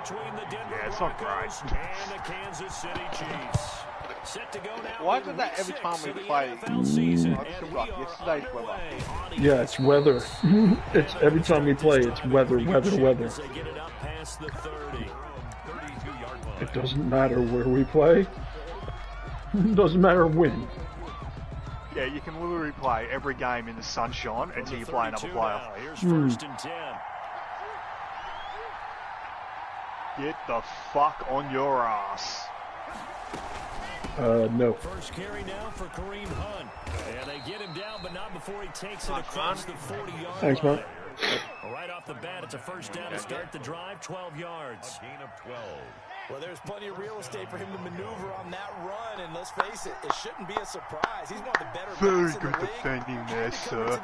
between the Denver it's not great. Broncos and the Kansas City Chiefs. Set to go now. Why is it that every time we play, yesterday's weather? Yeah, it's weather. It's every time we play, it's weather. It doesn't matter where we play. It doesn't matter when. Yeah, you can literally play every game in the sunshine until you play another player. Here's 1st and 10. Get the fuck on your ass. No. First carry now for Kareem Hunt. And they get him down, but not before he takes it across the 40-yard Thanks, line. man. Right off the bat, it's a first down to start the drive, 12 yards. A gain of 12. Well, there's plenty of real estate for him to maneuver on that run, and let's face it, it shouldn't be a surprise. He's one of the better Very backs in good the league. defending there, sir.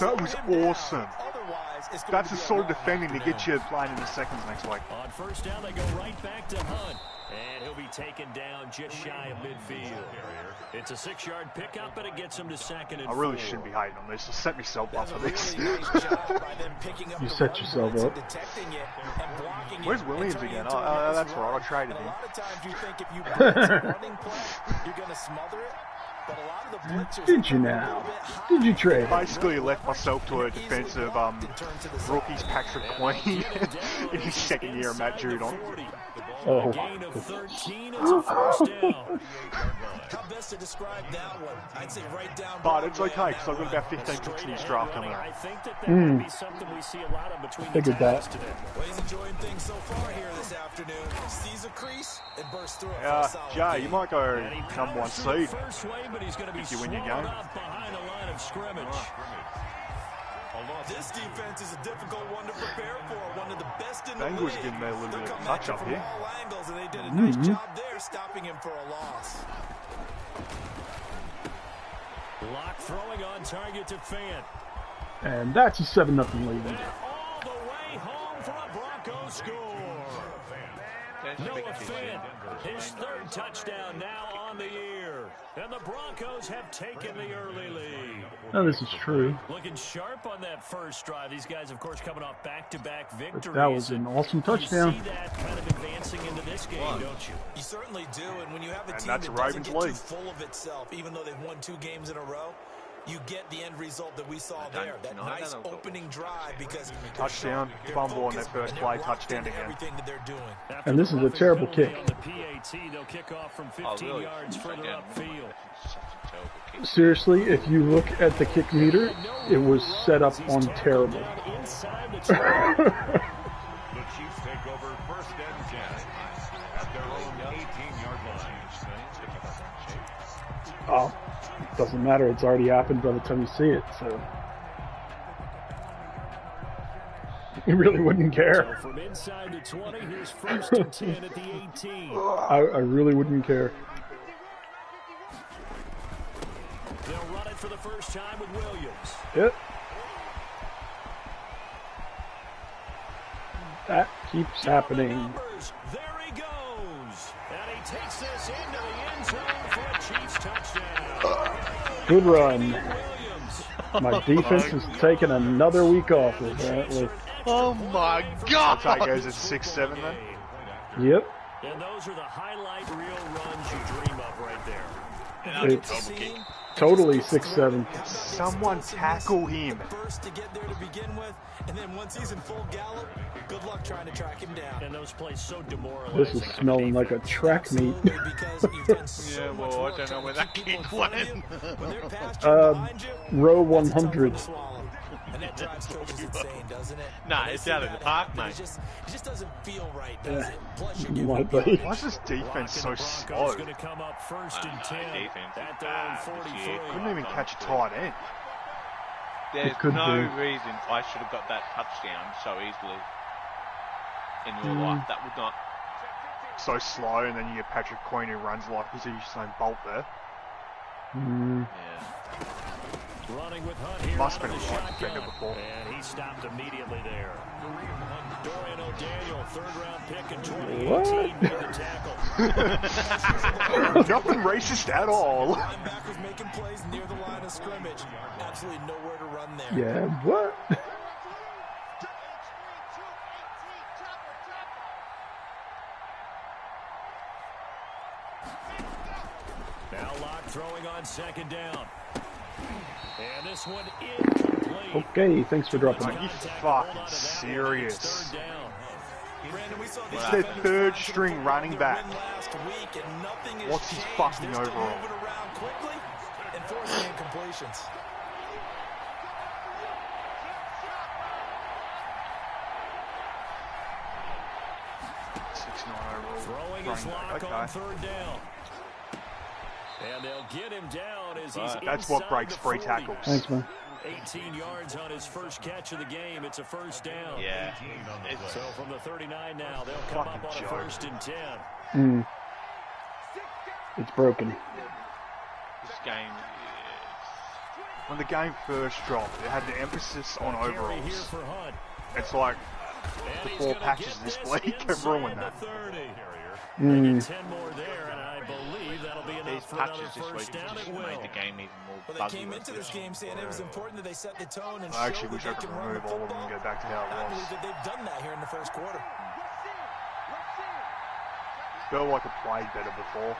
That was awesome. That's the sort of defending to get you playing in the seconds next week. On first down, they go right back to Hunt. And he'll be taken down just shy of midfield. It's a 6-yard pickup, but it gets him to 2nd and 4. I really shouldn't be hating on this. I set myself up for this. You set yourself up. Where's Williams again? Oh, that's right. I traded him. Did you now? Did you trade? Basically left myself to a defensive rookies Patrick Queen in his 2nd year of Matt Judon. Oh. Gain of 13, it's a first down. How best to describe that one? I'd say right down. But it's okay because I've got about 15 picks in this draft coming up. I think that might be something we see a lot of between the tackles today. Well, he's enjoying things so far here this afternoon. Sees a crease and bursts through it. Jay, you might go number 1 seed if you win your game. Behind the line of scrimmage. This defense is a difficult one to prepare for. One of the best in the league. Bengals getting their little bit of touch up here. All angles, and they did a nice job there, stopping him for a loss. Lock throwing on target to Fant. And that's a 7-0 lead. All the way home for a Broncos score. Noah Fant, his 3rd touchdown now on the year. And the Broncos have taken the early lead. No, this is true. Looking sharp on that first drive. These guys, of course, coming off back-to-back victories. But that was an awesome touchdown. You see that kind of advancing into this game, don't you? You certainly do, and when you have a team that's that doesn't get too full of itself, even though they've won 2 games in a row, you get the end result that we saw there. That nice opening drive because touchdown, fumble on that first play, touchdown again. Everything that they're doing. And this is a terrible kick. On the PAT, they'll kick off from 15 yards further upfield. Seriously, if you look at the kick meter, it was set up on terrible. The Chiefs take over 1st and 10 at their own 18-yard line. Oh, it doesn't matter. It's already happened by the time you see it, so you really wouldn't care. So from inside the 20, here's 1st and 10 at the 18. I really wouldn't care. They'll run it for the first time with Williams. Yep. That keeps happening. There he goes. And he takes this into the end zone for a Chiefs touchdown. Good run. My defense is taking another week off, apparently. Oh my God! So it goes at 6-7 then? Yep. And those are the highlight reel runs you dream of right there. It's totally 6-7. Someone tackle him. First to get there to begin with, and then once he's in full gallop, good luck trying to track him down. And those plays so demoralizing. This is smelling like a track meet. Yeah, well, I don't know where that kick went. Row 100. And that drives coaches insane, doesn't it? Nah, it's out of the park, mate. It just doesn't feel right, does it? Plus, you give Might be. Why is this defense so slow? Going to come up 1st and 10 at their own 43. Couldn't even catch a tight end. There's no reason I should have got that touchdown so easily in real life. That would not. So slow, and then you get Patrick Queen who runs like he's Usain Bolt there. Yeah. Running with Hunt here. Must have been a right defender before. And he stopped immediately there. Dorian O'Daniel, 3rd-round pick in 2018, made the tackle. Nothing racist at all. Linebackers making plays near the line of scrimmage. Absolutely nowhere to run there. Yeah, what? Now Locke throwing on second down. And this one incomplete. Okay, thanks for dropping Are it. you fucking serious? It's It's their third string running back. What's his fucking overall? And forcing incompletions. Throwing his Lock on third down. And they'll get him down as he's That's what inside breaks the free 40. tackles. Thanks, man. 18 yards on his first catch of the game. It's a first down. Yeah. So from the 39 now, they'll come up on a first and 10. It's broken. This game When the game first dropped, it had the emphasis on overalls. It's like the 4 patches this week have ruined that. 10 more there, and I believe that'll be enough these for another patches this first week down. just It will. made the game even more But buggy. they came into this game saying it was important that they set the tone and I show actually that wish they I could can run the remove all of them and football. go back to how I it believe was. that they've done that here in the first quarter. Felt like it played better before.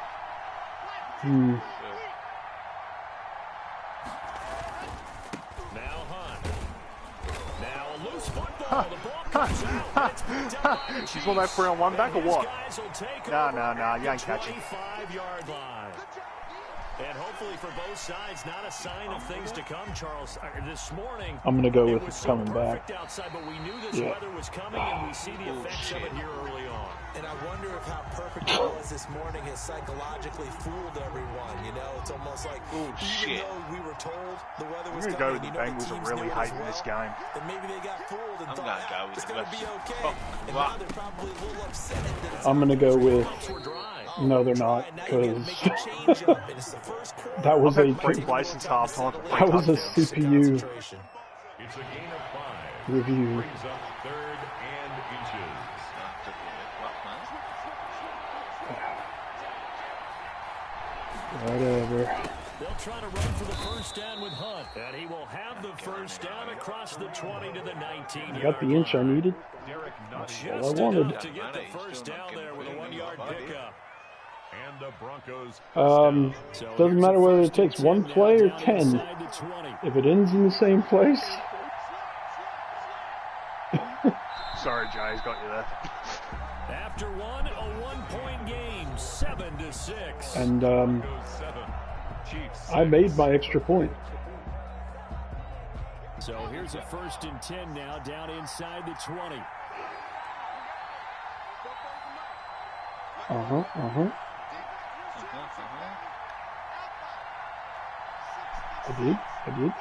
Now Hunt. Now a loose football. The ball comes out. It's picked up by the You Chiefs. saw that 3-on-1 back or And what? these guys will take Nah, over nah, nah, at you ain't the catching. 25-yard line. And hopefully for both sides, not a sign of things to come, Charles. This morning, I'm gonna go it with was so coming perfect back. outside, but we knew this weather was coming, and we see the effects of it here early on. And I wonder if how perfect it was this morning has psychologically fooled everyone. You know, it's almost like even though we were told the weather was I'm coming, going to go with you the know, Bengals the are teams really knew it as hating this well, game. then maybe they got fooled and I'm thought, gonna go with it's the going to be West. okay. And now they're probably a little upset that it's I'm gonna go with. No, they're not, now you because make a change up, and it's the first quarter. that was I've a had free play since halftime for free that was a touchdowns. CPU It's a gain of 5. review. Brings up 3rd and inches. Whatever. They'll try to run for the first down with Hunt, and he will have the first down across the 20 to the 19-yard I got the inch I needed. Derek Nottie all I Just wanted. enough to get the first down there with a 1-yard pickup. and the Broncos. Doesn't matter whether it takes one play or 10. If it ends in the same place. Sorry, Jay's got you there. After one, a 1-point game, 7-6. And Broncos 7, Chiefs I made my extra point. So here's a 1st and 10 now, down inside the 20. I did.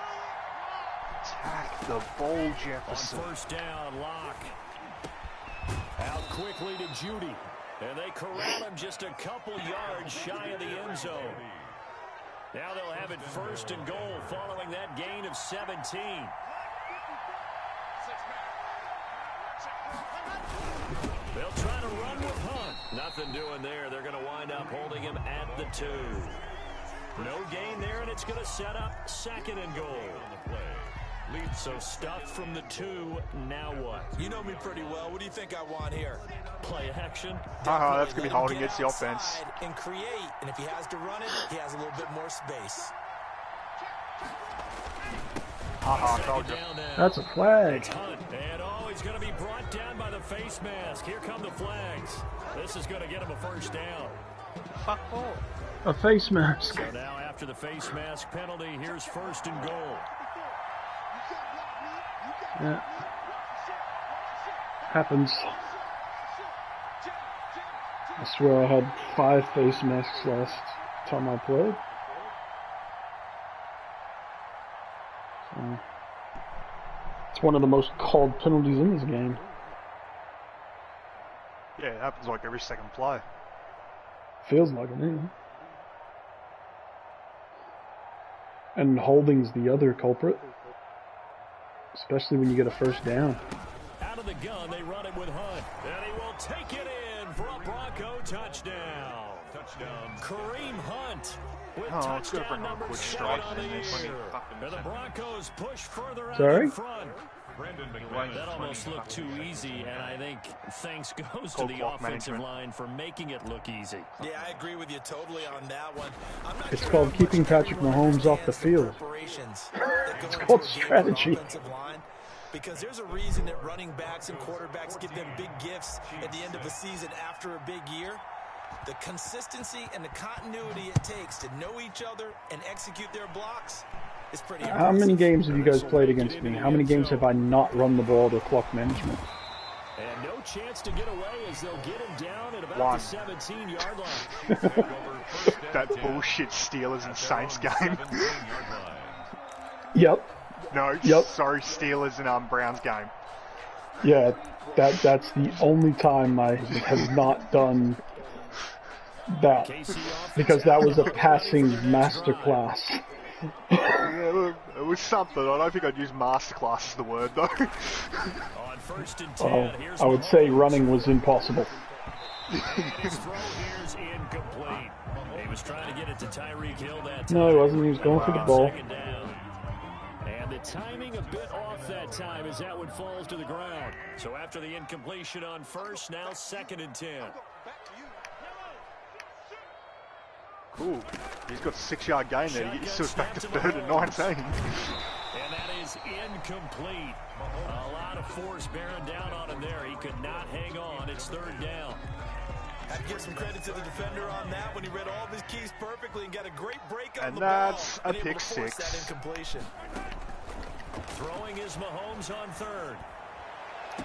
Attack the ball, Jefferson. On first down, Locke. Out quickly to Judy. And they corral him just a couple yards shy of the end zone. Now they'll have it 1st and goal following that gain of 17. They'll try to run with Hunt. Nothing doing there. They're going to wind up holding him at the 2. No gain there, and it's going to set up 2nd and goal. So stuffed from the 2. Now what? You know me pretty well. What do you think I want here? Play action. That's going to be holding against the offense. And create, and if he has to run it, he has a little bit more space. Told you. That's a flag. It's Hunt, and he's going to be brought down by the face mask. Here come the flags. This is going to get him a 1st down. Fuck off. A face mask. So now after the face mask penalty, here's 1st and goal. Yeah. Happens. I swear I had 5 face masks last time I played. So, it's one of the most called penalties in this game. Yeah, it happens like every second play. Feels like it, man. And holding's the other culprit. Especially when you get a 1st down. Out of the gun, they run it with Hunt. And he will take it in for a Bronco touchdown. Touchdown. Kareem Hunt with Let's go touchdown bring on a number quick 7 strike on the in this. year. And the Broncos push further out Sorry? in front. That almost looked too easy, and I think thanks goes to the offensive line for making it look easy. Yeah, I agree with you totally on that one. It's called keeping Patrick Mahomes off the field. It's called strategy. Because there's a reason that running backs and quarterbacks get them big gifts at the end of the season after a big year. The consistency and the continuity it takes to know each other and execute their blocks is pretty impressive. How many games have you guys played against me? How many games have I not run the ball to clock management? And no chance to get away as they'll get him down at about the 17-yard line. That bullshit Steelers and Saints game. Yep. No, sorry, Steelers and Browns game. Yeah, that's the only time I have not done that, because that was a passing masterclass. Yeah, it was something. I don't think I'd use masterclass as the word, though. On 1st and 10, I would say running was impossible. His throw here's incomplete. He was trying to get it to Tyreek Hill that time. No, he wasn't. He was going for the ball. And the timing a bit off that time as that one falls to the ground. So after the incompletion on 1st, now 2nd and 10. Cool. He's got a 6-yard gain there. He gets us back to 3rd and 19. And that is incomplete. A lot of force bearing down on him there. He could not hang on. It's 3rd down. Had to give some credit to the defender on that when he read all of his keys perfectly and got a great break on and the that's ball. A pick six. That incompletion. Throwing is Mahomes on 3rd.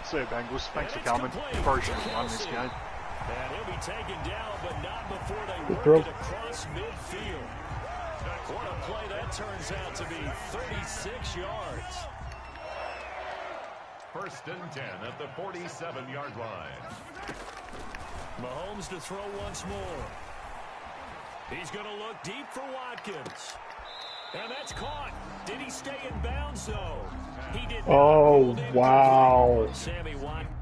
See you, Bengals. Thanks for coming. Probably should have won this game. And he'll be taken down, but not before they work it across midfield. What a play that turns out to be. 36 yards. 1st and 10 at the 47-yard line. Mahomes to throw once more. He's going to look deep for Watkins. And that's caught. Did he stay in bounds, though? He did not. Oh, wow. Sammy Watkins.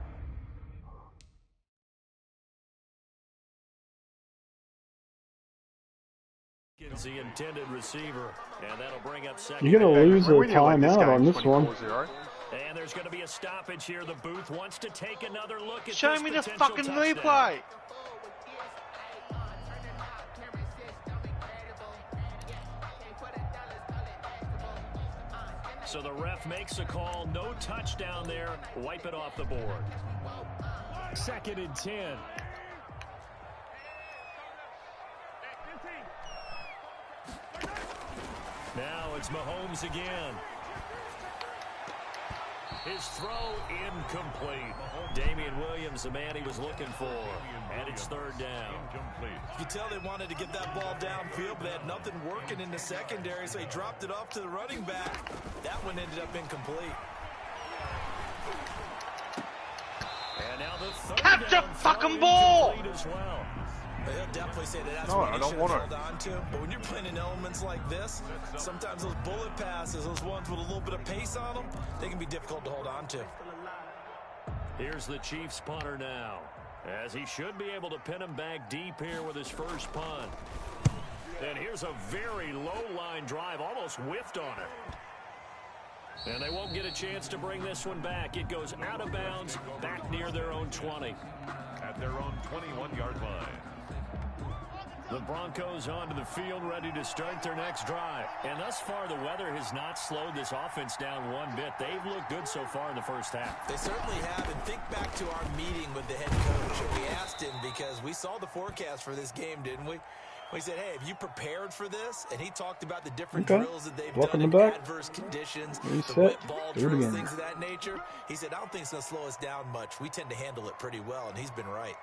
The intended receiver, and that'll bring up 2nd. You're going to lose a timeout on this one. And there's going to be a stoppage here. The booth wants to take another look at Show me the fucking replay. So the ref makes a call. No touchdown there. Wipe it off the board. 2nd and 10. Now it's Mahomes again. His throw incomplete. Damian Williams, the man he was looking for. And it's 3rd down. You can tell they wanted to get that ball downfield, but they had nothing working in the secondary, so he dropped it off to the running back. That one ended up incomplete. And now the 3rd Catch the fucking ball! As well. He'll definitely say that's no, what I you don't should want have held on to. But when you're playing in elements like this, sometimes those bullet passes, those ones with a little bit of pace on them, they can be difficult to hold on to. Here's the Chiefs punter now, as he should be able to pin him back deep here with his first punt. And here's a very low-line drive, almost whiffed on it. And they won't get a chance to bring this one back. It goes out of bounds, back near their own 20. At their own 21-yard line. The Broncos onto the field, ready to start their next drive. And thus far, the weather has not slowed this offense down one bit. They've looked good so far in the first half. They certainly have. And think back to our meeting with the head coach. We asked him, because we saw the forecast for this game, didn't we? We said, hey, have you prepared for this? And he talked about the different drills that they've done in adverse conditions, the whip ball drills, things of that nature. He said, I don't think it's going to slow us down much. We tend to handle it pretty well, and he's been right.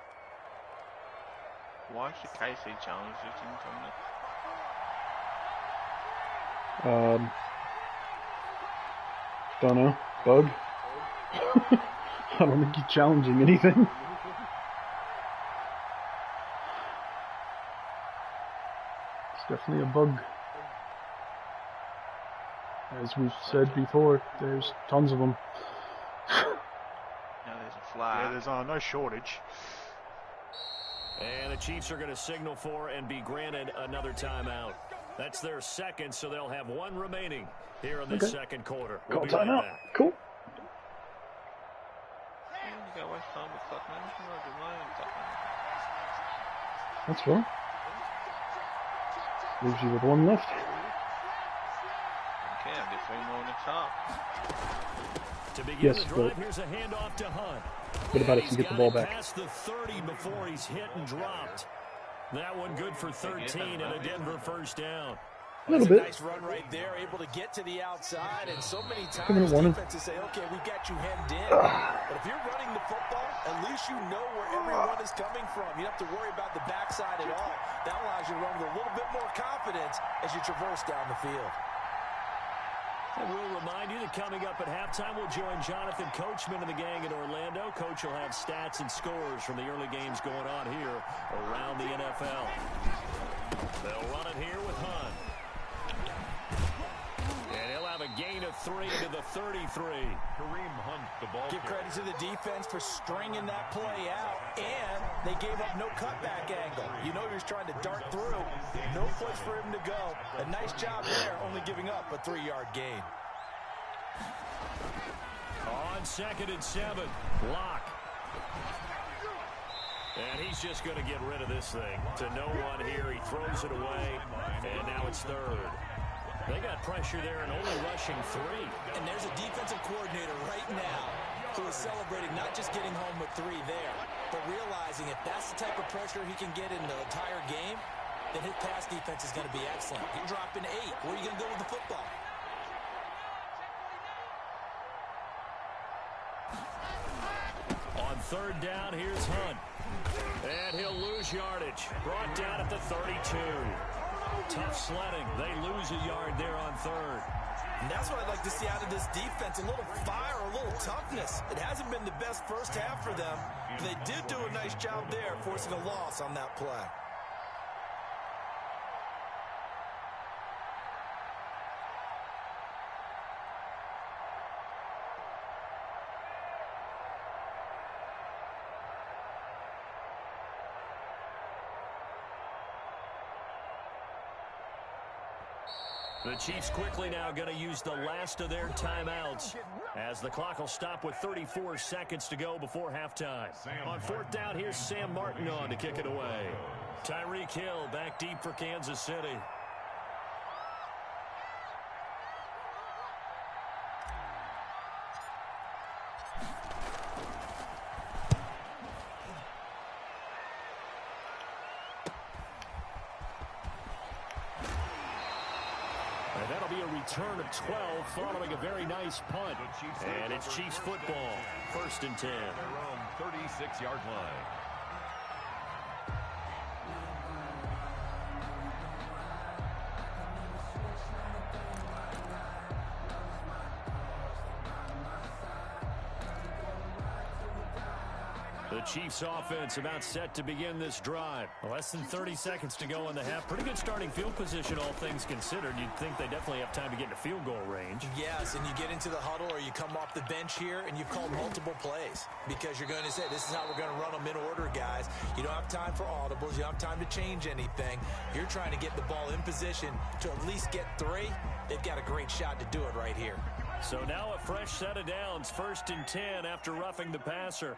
Why should KC challenge this in Don't know. Bug? I don't think he's challenging anything. It's definitely a bug. As we've said before, there's tons of them. Now there's a flag. Yeah, there's no shortage. And the Chiefs are going to signal for and be granted another timeout. That's their 2nd, so they'll have one remaining here in this 2nd quarter. We'll Call timeout. Cool. go waste time with clock management. I do my own clock management. That's fine. Leaves you with one left. Okay, I'll get 3 more in the top. To begin Yes, the drive, here's a handoff to Hunt. What about if you get the ball back? Past the 30 before he's hit and dropped. That one good for 13 and a Denver first down. A little bit. Nice run right there, able to get to the outside, and so many times defenses say, okay, we've got you hemmed in. But if you're running the football, at least you know where everyone is coming from. You don't have to worry about the backside at all. That allows you to run with a little bit more confidence as you traverse down the field. And we'll remind you that coming up at halftime, we'll join Jonathan Coachman and the gang in Orlando. Coach will have stats and scores from the early games going on here around the NFL. They'll run it here with Hunt. And he'll have a gain of 3 to the 33. Kareem Hunt, the ball. Give credit to the defense for stringing that play out, and they gave up no cutback angle. You know he was trying to dart through. No place for him to go. A nice job there, only giving up a 3-yard gain. On 2nd and 7, Locke. And he's just going to get rid of this thing. To no one here, he throws it away, and now it's 3rd. They got pressure there and only rushing 3. And there's a defensive coordinator right now who is celebrating not just getting home with 3 there, but realizing if that's the type of pressure he can get in the entire game, then his pass defense is going to be excellent. You're dropping 8. Where are you going to go with the football? On 3rd down, here's Hunt. And he'll lose yardage. Brought down at the 32. Tough sledding. They lose a yard there on 3rd. And that's what I'd like to see out of this defense. A little fire, a little toughness. It hasn't been the best first half for them. But they did do a nice job there, forcing a loss on that play. The Chiefs quickly now going to use the last of their timeouts as the clock will stop with 34 seconds to go before halftime. On 4th down, here's Sam Martin on to kick it away. Tyreek Hill back deep for Kansas City. And that'll be a return of 12 following a very nice punt. And it's Chiefs football. 1st and 10. Their own 36-yard line. The Chiefs offense about set to begin this drive. Less than 30 seconds to go in the half. Pretty good starting field position, all things considered. You'd think they definitely have time to get into field goal range. Yes, and you get into the huddle or you come off the bench here and you've called multiple plays because you're going to say, this is how we're going to run them in order, guys. You don't have time for audibles. You don't have time to change anything. You're trying to get the ball in position to at least get 3. They've got a great shot to do it right here. So now a fresh set of downs. 1st and 10 after roughing the passer.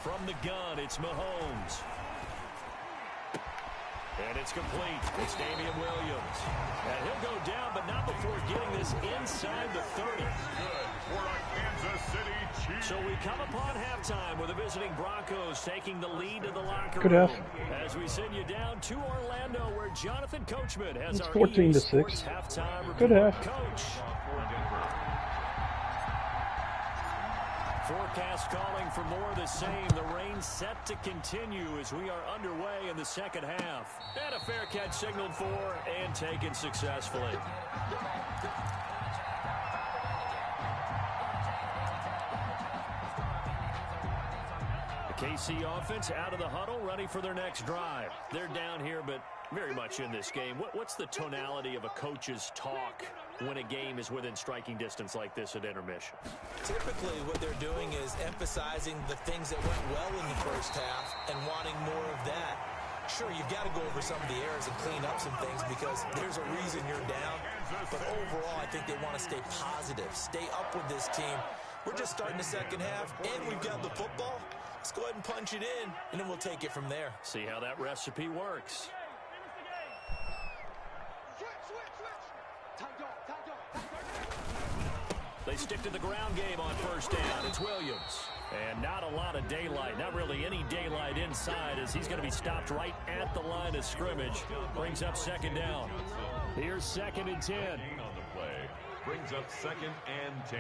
From the gun, it's Mahomes. And it's complete. It's Damian Williams. And he'll go down, but not before getting this inside the 30. Good for our Kansas City Chiefs. So we come upon halftime with the visiting Broncos taking the lead to the locker Good room. half. As we send you down to Orlando, where Jonathan Coachman has It's our 14 to 6. halftime report. Good half. Coach. Forecast calling for more of the same. The rain set to continue as we are underway in the second half. And a fair catch signaled for and taken successfully. The KC offense out of the huddle, ready for their next drive. They're down here, but very much in this game. What's the tonality of a coach's talk when a game is within striking distance like this at intermission? Typically what they're doing is emphasizing the things that went well in the first half and wanting more of that. Sure, you've got to go over some of the errors and clean up some things because there's a reason you're down. But overall, I think they want to stay positive, stay up with this team, We're just starting the second half, and we've got the football. Let's go ahead and punch it in, and then we'll take it from there. See how that recipe works. They stick to the ground game on first down. It's Williams. And not a lot of daylight, not really any daylight inside, as he's going to be stopped right at the line of scrimmage. Brings up second down. Here's 2nd and 10. On the play. Brings up 2nd and 10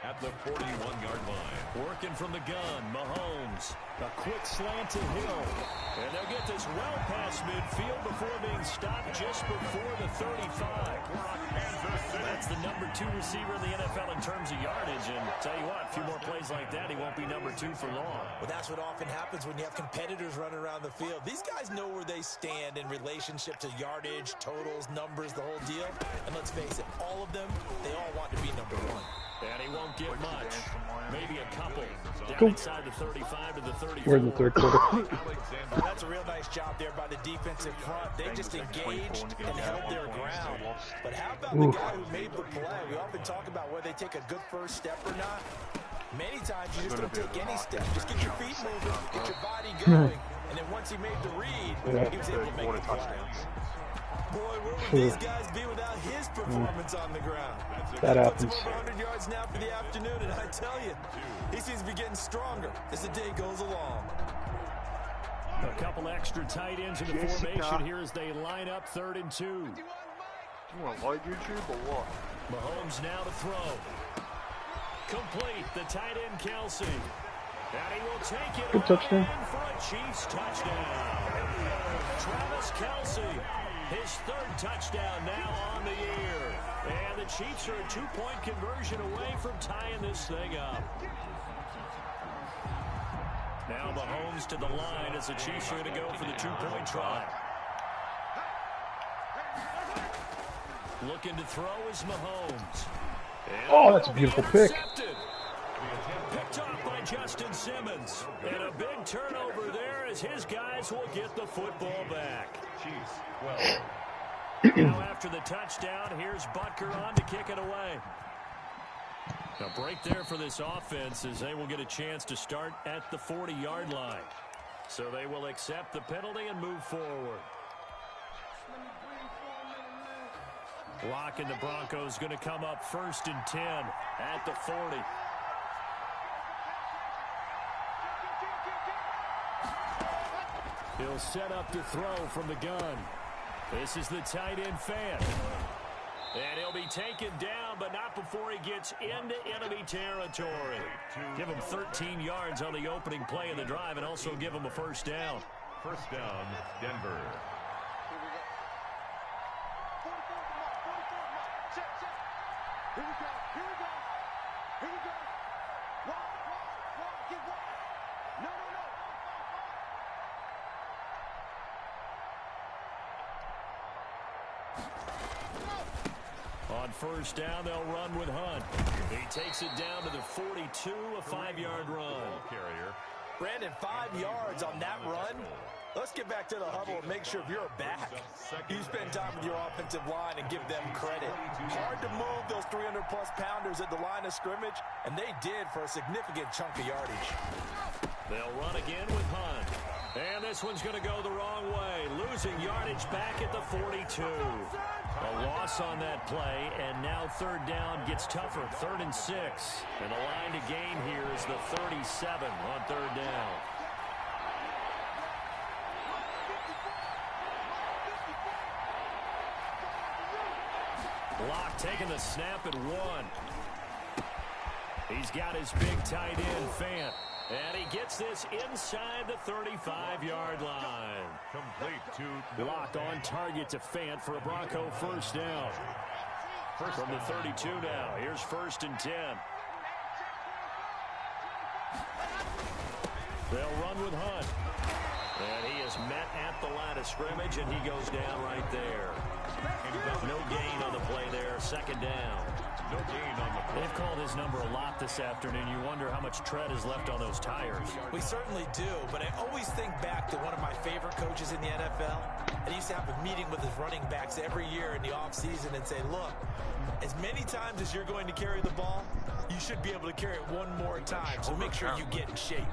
at the 41-yard line. Working from the gun, Mahomes. A quick slant to Hill. And they'll get this well past midfield before being stopped just before the 35. That's the number 2 receiver in the NFL in terms of yardage. And tell you what, a few more plays like that, he won't be number 2 for long. Well, that's what often happens when you have competitors running around the field. These guys know where they stand in relationship to yardage, totals, numbers, the whole deal. And let's face it, all of them, they all want to be number 1. And he won't get much. Maybe a couple. Down inside the 35 to the 34. We're in the third quarter. Well, that's a real nice job there by the defensive front. They just engaged and held their ground. But how about the guy who made the play? We often talk about whether they take a good first step or not. Many times you just don't take any step. Just get your feet moving, get your body going, and then once he made the read, he was able to make the play. Boy, where would these guys be without his performance on the ground? That happens. Puts him over 100 yards now for the afternoon, and I tell you, he seems to be getting stronger as the day goes along. A couple extra tight ends in the formation here as they line up 3rd and 2. You want to load YouTube or what? Mahomes now to throw. Complete, the tight end Kelsey. And he will take it Good touchdown. for a Chiefs touchdown. Travis Kelsey, his 3rd touchdown now on the year. And the Chiefs are a 2-point conversion away from tying this thing up. Now Mahomes to the line as the Chiefs are going to go for the 2-point try. Looking to throw is Mahomes. Oh, that's a beautiful pick. Picked off by Justin Simmons. And a big turnover there as his guys will get the football back. Chiefs 12. Now after the touchdown, here's Butker on to kick it away. A break there for this offense as they will get a chance to start at the 40-yard line. So they will accept the penalty and move forward. Lock and the Broncos going to come up 1st and 10 at the 40. He'll set up to throw from the gun. This is the tight end Fant. And he'll be taken down, but not before he gets into enemy territory. Give him 13 yards on the opening play of the drive and also give him a 1st down. 1st down, Denver. On 1st down, they'll run with Hunt. He takes it down to the 42, a 5-yard run. Carrier. Brandon, 5 yards on that run. Let's get back to the huddle and make sure if you're a back, you spend time with your offensive line and give them credit. Hard to move those 300-plus pounders at the line of scrimmage, and they did for a significant chunk of yardage. They'll run again with Hunt. And this one's going to go the wrong way. Losing yardage back at the 42. A loss on that play, and now 3rd down gets tougher. 3rd and 6. And the line to gain here is the 37 on 3rd down. Block taking the snap at 1. He's got his big tight end, Fant. And he gets this inside the 35-yard line. Complete to Block on target to Fant for a Bronco 1st down. From the 32 now. Here's 1st and 10. They'll run with Hunt. And he is met at the line of scrimmage, and he goes down right there. No gain on the play there. 2nd down. no gain on the play. They've called his number a lot this afternoon. You wonder how much tread is left on those tires. We certainly do, but I always think back to one of my favorite coaches in the NFL. And he used to have a meeting with his running backs every year in the offseason and say, look, as many times as you're going to carry the ball, you should be able to carry it one more time, so make sure you get in shape.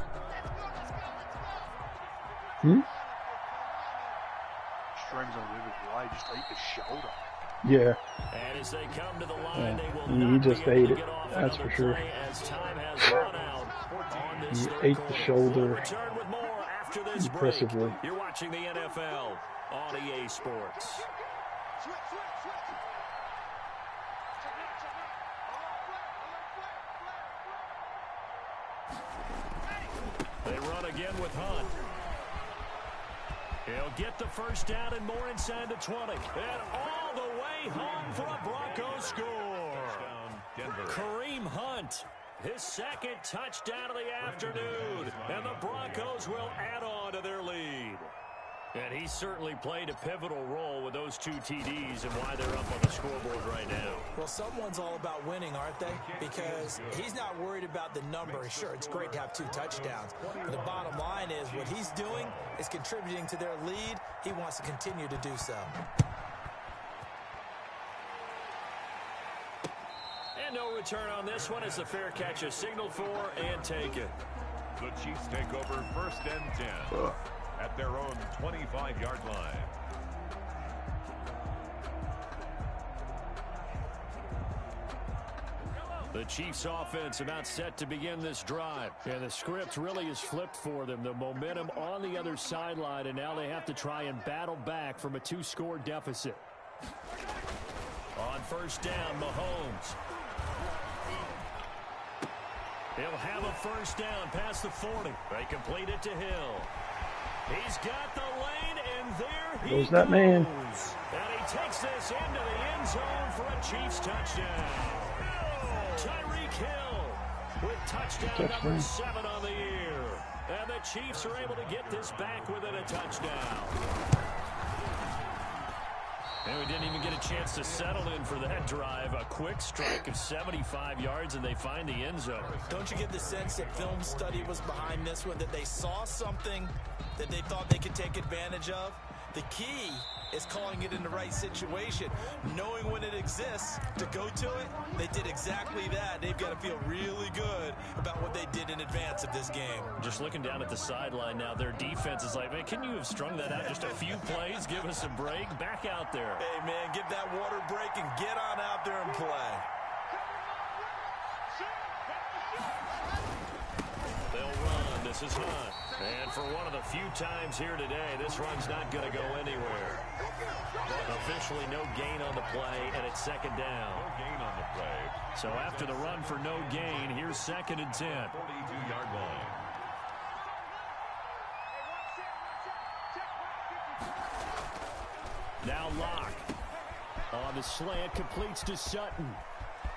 Streams on the way, just eat the shoulder. Yeah. And as they come to the line, they will He not just be able ate to it, get off that's for sure. as time has run out on this He third ate quarter. the shoulder We'll return with more after this impressively. break. You're watching the NFL on EA Sports. They run again with Hunt. He'll get the first down and more inside the 20. And all the way home for a Broncos score. Kareem Hunt, his second touchdown of the afternoon. And the Broncos will add on to their lead. And he certainly played a pivotal role with those 2 TDs and why they're up on the scoreboard right now. Well, someone's all about winning, aren't they? Because he's not worried about the number. Sure, it's great to have 2 touchdowns. But the bottom line is what he's doing is contributing to their lead. He wants to continue to do so. And no return on this one as the fair catch is signaled for and taken. The Chiefs take over 1st and 10 at their own 25-yard line. The Chiefs offense about set to begin this drive. And the script really is flipped for them. The momentum on the other sideline, and now they have to try and battle back from a 2-score deficit. On first down, Mahomes. He'll have a first down past the 40. They complete it to Hill. He's got the lane, and there he goes. That man. And he takes this into the end zone for a Chiefs touchdown. Tyreek Hill with touchdown number 7 on the year. And the Chiefs are able to get this back within a touchdown. And we didn't even get a chance to settle in for that drive. A quick strike of 75 yards, and they find the end zone. Don't you get the sense that film study was behind this one, that they saw something that they thought they could take advantage of? The key is calling it in the right situation, knowing when it exists to go to it. They did exactly that. They've got to feel really good about what they did in advance of this game. Just looking down at the sideline now, their defense is like, man, can you have strung that out just a few plays? Give us a break. Back out there. Hey, man, give that water break and get on out there and play. They'll run. This is Hunt. And for one of the few times here today, this run's not going to go anywhere. Officially no gain on the play, and it's second down. No gain on the play. So after the run for no gain, here's 2nd and 10. 42-yard line. Now Locke. On the slant, completes to Sutton.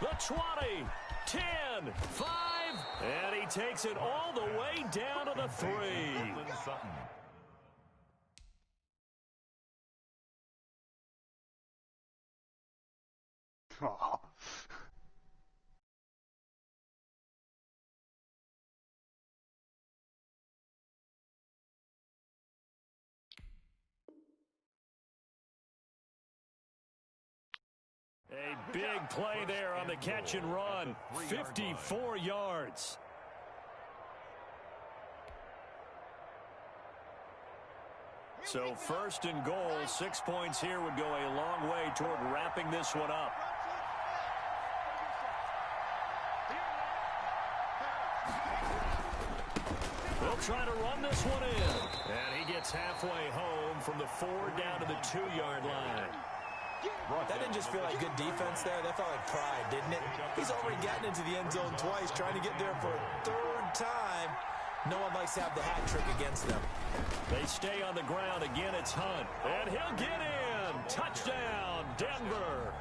The 20, 10, 5, and he takes it all the way down to the 3. Sutton. Oh. A big play there on the catch and run. 54 yards. So 1st and goal, 6 points here would go a long way toward wrapping this one up. They'll try to run this one in. And he gets halfway home from the 4 down to the 2-yard line. That didn't just feel like good defense there. That felt like pride, didn't it? He's already gotten into the end zone twice, trying to get there for a 3rd time. No one likes to have the hat trick against them. They stay on the ground. Again, it's Hunt. And he'll get in. Touchdown, Denver.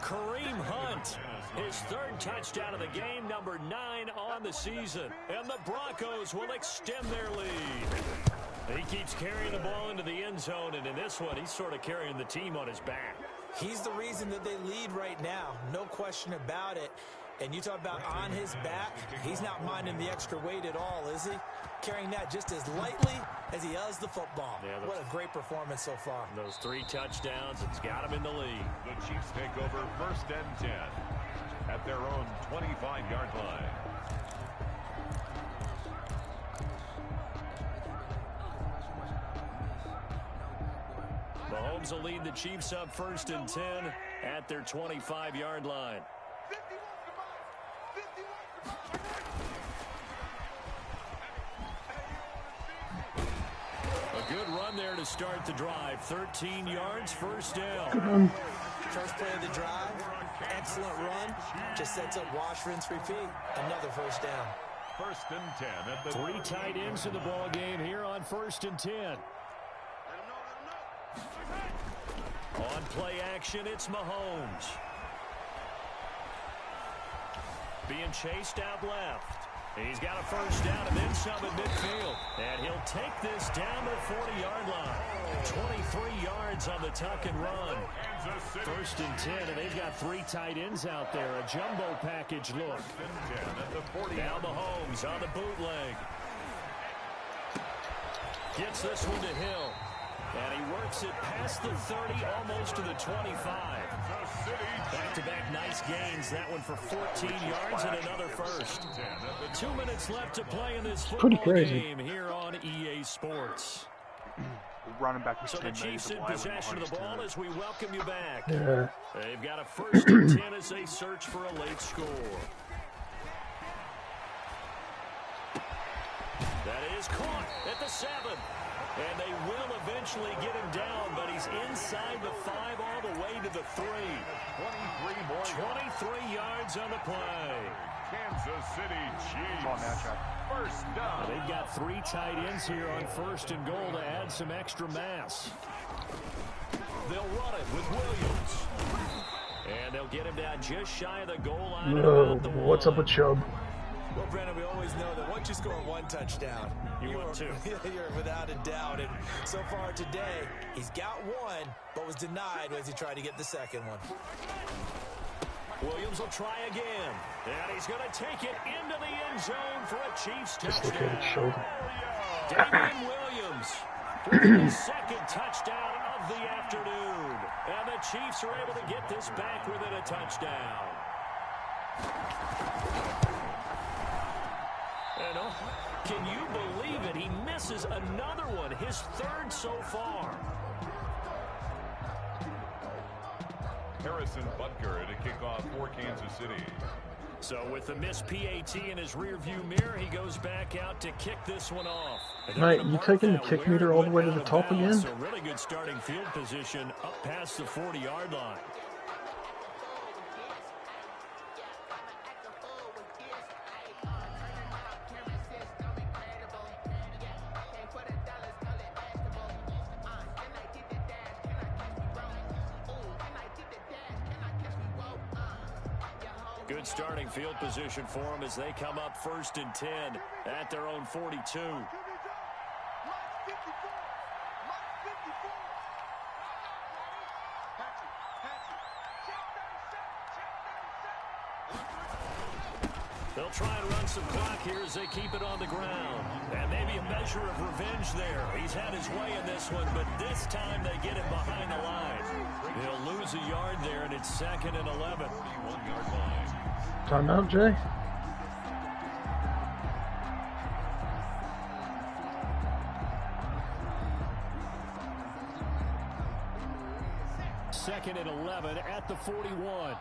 Kareem Hunt, his 3rd touchdown of the game, number 9 on the season. And the Broncos will extend their lead. He keeps carrying the ball into the end zone, and in this one, he's sort of carrying the team on his back. He's the reason that they lead right now. No question about it. And you talk about on his back, he's not minding the extra weight at all, is he? Carrying that just as lightly as he does the football. Yeah, what a great performance so far. Those 3 touchdowns, it's got him in the lead. The Chiefs take over 1st and 10 at their own 25-yard line. Mahomes will lead the Chiefs up 1st and 10 at their 25-yard line. A good run there to start the drive. 13 yards, 1st down. First play of the drive, excellent run. Just sets up wash, rinse, repeat. Another 1st down. 1st and 10 at the 3 tight ends in the ball game here on 1st and 10. On play action, it's Mahomes. Being chased out left. He's got a 1st down and then some at midfield. And he'll take this down to the 40-yard line. 23 yards on the tuck and run. 1st and 10, and they've got 3 tight ends out there. A jumbo package look. Now Mahomes on the bootleg. Gets this one to Hill. And he works it past the 30, almost to the 25. Back-to-back nice gains. That one for 14 yards and another 1st. 2 minutes left to play in this football game here on EA Sports. Running back with so 10 the Chiefs in minutes possession of the ball as we welcome you back. Yeah. They've got a 1st and 10 as they search for a late score. That is caught at the 7. And they will eventually get him down, but he's inside the 5 all the way to the 3. 23 yards on the play. Kansas City Chiefs. Come on now, Chuck. 1st down. They've got 3 tight ends here on 1st and goal to add some extra mass. They'll run it with Williams. And they'll get him down just shy of the goal line. What's up with Chubb? Well, Brandon, we always know that once you score 1 touchdown, you want 2. You're without a doubt. And so far today, he's got 1, but was denied as he tried to get the 2nd one. Williams will try again. And he's going to take it into the end zone for a Chiefs touchdown. Damian Williams for the 2nd touchdown of the afternoon. And the Chiefs are able to get this back within a touchdown. And can you believe it? He misses another one, his 3rd so far. Harrison Butker to kick off for Kansas City. So with the missed PAT in his rearview mirror, he goes back out to kick this one off. Right, you taking the kick meter all the way to the top again? So really good starting field position up past the 40-yard line. Good starting field position for them as they come up 1st and 10 at their own 42. They'll try and run some clock here as they keep it on the ground. And maybe a measure of revenge there. He's had his way in this one, but this time they get him behind the line. He'll lose a yard there, and it's 2nd and 11. 41-yard line. Timeout, Jay. Second and 11 at the 41.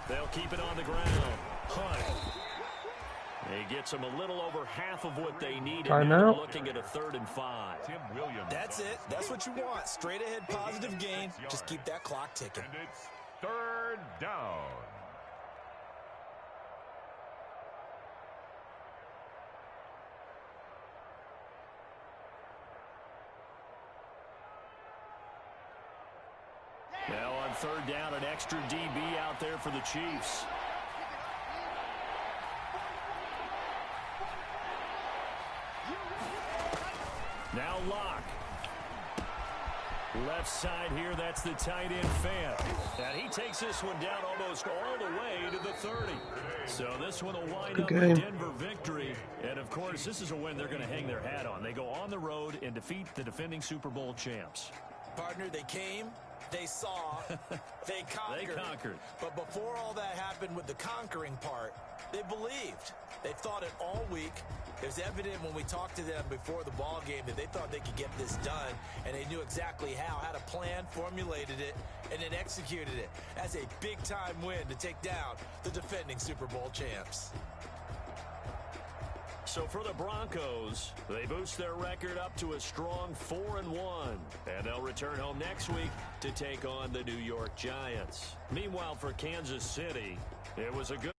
They'll keep it on the ground. Hunt. He gets them a little over half of what they needed. Timeout. Looking at a 3rd and 5. Tim Williams. That's it. That's what you want. Straight ahead positive gain. Just keep that clock ticking. And it's 3rd down. Now on 3rd down, an extra DB out there for the Chiefs. Now Locke. Left side here, that's the tight end Fant. And he takes this one down almost all the way to the 30. So this one will wind up a Denver victory. And, of course, this is a win they're going to hang their hat on. They go on the road and defeat the defending Super Bowl champs. Partner, they came, they saw, they conquered. But before all that happened with the conquering part, they believed. They thought it all week. It was evident when we talked to them before the ball game that they thought they could get this done, and they knew exactly how, had a plan, formulated it, and then executed it as a big-time win to take down the defending Super Bowl champs. So for the Broncos, they boost their record up to a strong 4-1, and they'll return home next week to take on the New York Giants. Meanwhile, for Kansas City, it was a good